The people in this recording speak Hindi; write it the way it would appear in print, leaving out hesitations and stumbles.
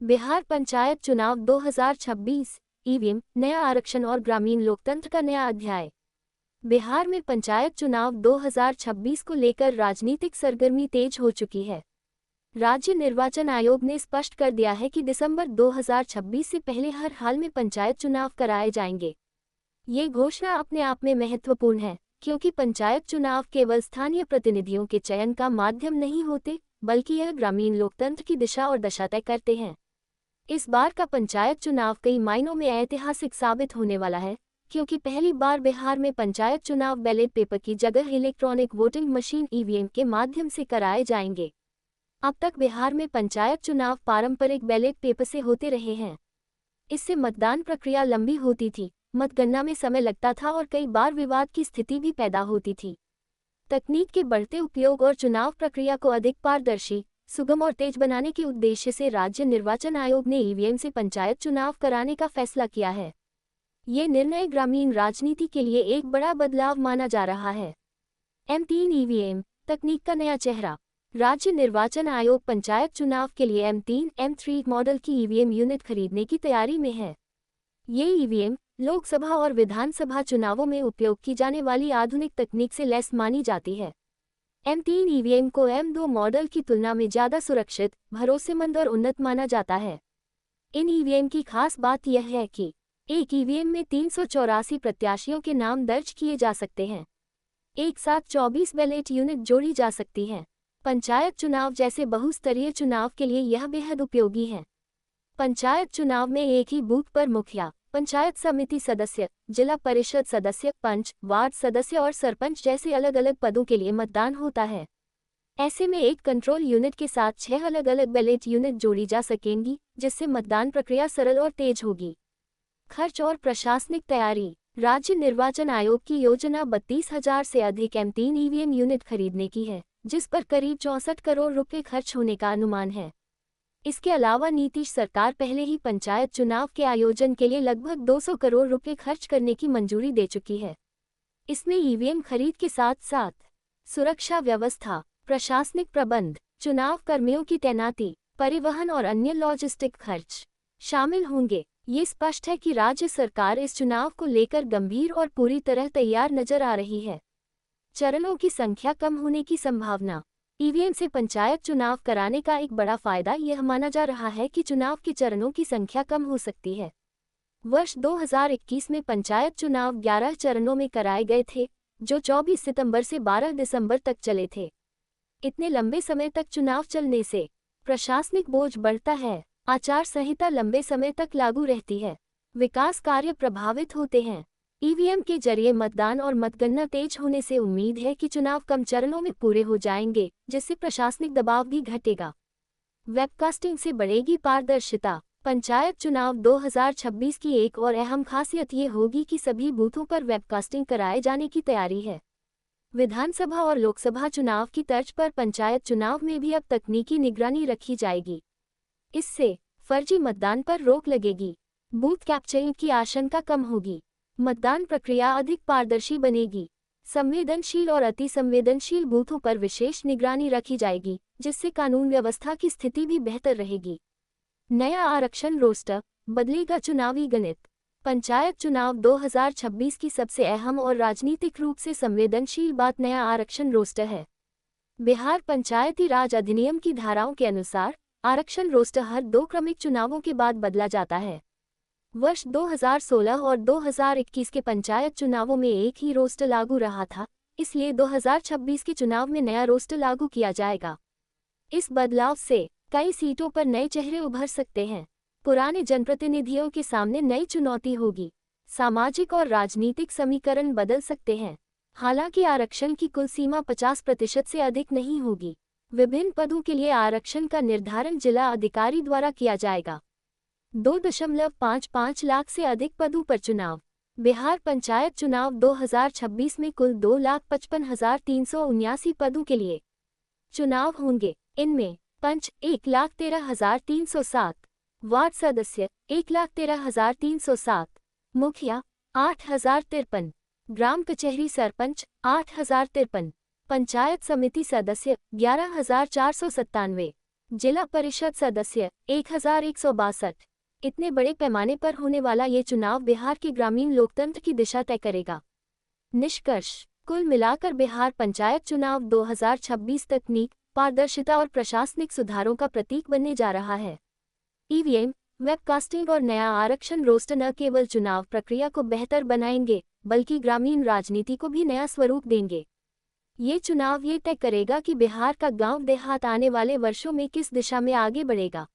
बिहार पंचायत चुनाव 2026 ईवीएम, नया आरक्षण और ग्रामीण लोकतंत्र का नया अध्याय। बिहार में पंचायत चुनाव 2026 को लेकर राजनीतिक सरगर्मी तेज हो चुकी है। राज्य निर्वाचन आयोग ने स्पष्ट कर दिया है कि दिसंबर 2026 से पहले हर हाल में पंचायत चुनाव कराए जाएंगे। ये घोषणा अपने आप में महत्वपूर्ण है, क्योंकि पंचायत चुनाव केवल स्थानीय प्रतिनिधियों के चयन का माध्यम नहीं होते, बल्कि यह ग्रामीण लोकतंत्र की दिशा और दशा तय करते हैं। इस बार का पंचायत चुनाव कई मायनों में ऐतिहासिक साबित होने वाला है, क्योंकि पहली बार बिहार में पंचायत चुनाव बैलेट पेपर की जगह इलेक्ट्रॉनिक वोटिंग मशीन ईवीएम के माध्यम से कराए जाएंगे। अब तक बिहार में पंचायत चुनाव पारंपरिक बैलेट पेपर से होते रहे हैं। इससे मतदान प्रक्रिया लंबी होती थी, मतगणना में समय लगता था और कई बार विवाद की स्थिति भी पैदा होती थी। तकनीक के बढ़ते उपयोग और चुनाव प्रक्रिया को अधिक पारदर्शी, सुगम और तेज बनाने के उद्देश्य से राज्य निर्वाचन आयोग ने ईवीएम से पंचायत चुनाव कराने का फैसला किया है। ये निर्णय ग्रामीण राजनीति के लिए एक बड़ा बदलाव माना जा रहा है। M3 ईवीएम, तकनीक का नया चेहरा। राज्य निर्वाचन आयोग पंचायत चुनाव के लिए M3, M3 मॉडल की ईवीएम यूनिट खरीदने की तैयारी में है। ये ईवीएम लोकसभा और विधानसभा चुनावों में उपयोग की जाने वाली आधुनिक तकनीक से लैस मानी जाती है। M3 ईवीएम को M2 मॉडल की तुलना में ज़्यादा सुरक्षित, भरोसेमंद और उन्नत माना जाता है। इन ईवीएम की खास बात यह है कि एक ईवीएम में 384 प्रत्याशियों के नाम दर्ज किए जा सकते हैं। एक साथ 24 बैलेट यूनिट जोड़ी जा सकती हैं। पंचायत चुनाव जैसे बहुस्तरीय चुनाव के लिए यह बेहद उपयोगी है। पंचायत चुनाव में एक ही बूथ पर मुखिया, पंचायत समिति सदस्य, जिला परिषद सदस्य, पंच, वार्ड सदस्य और सरपंच जैसे अलग अलग पदों के लिए मतदान होता है। ऐसे में एक कंट्रोल यूनिट के साथ 6 अलग अलग बैलेट यूनिट जोड़ी जा सकेंगी, जिससे मतदान प्रक्रिया सरल और तेज होगी। खर्च और प्रशासनिक तैयारी। राज्य निर्वाचन आयोग की योजना 32,000 से अधिक M3 ईवीएम यूनिट खरीदने की है, जिस पर करीब 64 करोड़ रुपए खर्च होने का अनुमान है। इसके अलावा नीतीश सरकार पहले ही पंचायत चुनाव के आयोजन के लिए लगभग 200 करोड़ रुपए खर्च करने की मंजूरी दे चुकी है। इसमें ईवीएम खरीद के साथ साथ सुरक्षा व्यवस्था, प्रशासनिक प्रबंध, चुनाव कर्मियों की तैनाती, परिवहन और अन्य लॉजिस्टिक खर्च शामिल होंगे। ये स्पष्ट है कि राज्य सरकार इस चुनाव को लेकर गंभीर और पूरी तरह तैयार नजर आ रही है। चरणों की संख्या कम होने की संभावना। ईवीएम से पंचायत चुनाव कराने का एक बड़ा फायदा यह माना जा रहा है कि चुनाव के चरणों की संख्या कम हो सकती है। वर्ष 2021 में पंचायत चुनाव 11 चरणों में कराए गए थे, जो 24 सितंबर से 12 दिसंबर तक चले थे। इतने लंबे समय तक चुनाव चलने से प्रशासनिक बोझ बढ़ता है, आचार संहिता लंबे समय तक लागू रहती है, विकास कार्य प्रभावित होते हैं। ईवीएम के जरिए मतदान और मतगणना तेज होने से उम्मीद है कि चुनाव कम चरणों में पूरे हो जाएंगे, जिससे प्रशासनिक दबाव भी घटेगा। वेबकास्टिंग से बढ़ेगी पारदर्शिता। पंचायत चुनाव 2026 की एक और अहम खासियत ये होगी कि सभी बूथों पर वेबकास्टिंग कराए जाने की तैयारी है। विधानसभा और लोकसभा चुनाव की तर्ज पर पंचायत चुनाव में भी अब तकनीकी निगरानी रखी जाएगी। इससे फर्जी मतदान पर रोक लगेगी, बूथ कैप्चरिंग की आशंका कम होगी, मतदान प्रक्रिया अधिक पारदर्शी बनेगी। संवेदनशील और अति संवेदनशील बूथों पर विशेष निगरानी रखी जाएगी, जिससे कानून व्यवस्था की स्थिति भी बेहतर रहेगी। नया आरक्षण रोस्टर, बदलेगा चुनावी गणित। पंचायत चुनाव 2026 की सबसे अहम और राजनीतिक रूप से संवेदनशील बात नया आरक्षण रोस्टर है। बिहार पंचायती राज अधिनियम की धाराओं के अनुसार आरक्षण रोस्टर हर 2 क्रमिक चुनावों के बाद बदला जाता है। वर्ष 2016 और 2021 के पंचायत चुनावों में एक ही रोस्टर लागू रहा था, इसलिए 2026 के चुनाव में नया रोस्टर लागू किया जाएगा। इस बदलाव से कई सीटों पर नए चेहरे उभर सकते हैं। पुराने जनप्रतिनिधियों के सामने नई चुनौती होगी। सामाजिक और राजनीतिक समीकरण बदल सकते हैं। हालांकि आरक्षण की कुल सीमा 50% से अधिक नहीं होगी। विभिन्न पदों के लिए आरक्षण का निर्धारण जिला अधिकारी द्वारा किया जाएगा। 2.55 लाख से अधिक पदों पर चुनाव। बिहार पंचायत चुनाव 2026 में कुल 2,55,379 पदों के लिए चुनाव होंगे। इनमें पंच 1,13,307, वार्ड सदस्य 1,13,307, मुखिया 8,053, ग्राम कचहरी सरपंच 8,053, पंचायत समिति सदस्य 11,497, जिला परिषद सदस्य 1162। इतने बड़े पैमाने पर होने वाला ये चुनाव बिहार के ग्रामीण लोकतंत्र की दिशा तय करेगा। निष्कर्ष: कुल मिलाकर बिहार पंचायत चुनाव 2026 तकनीक, पारदर्शिता और प्रशासनिक सुधारों का प्रतीक बनने जा रहा है। ईवीएम, वेबकास्टिंग और नया आरक्षण रोस्टर न केवल चुनाव प्रक्रिया को बेहतर बनाएंगे, बल्कि ग्रामीण राजनीति को भी नया स्वरूप देंगे। ये चुनाव ये तय करेगा कि बिहार का गांव देहात आने वाले वर्षों में किस दिशा में आगे बढ़ेगा।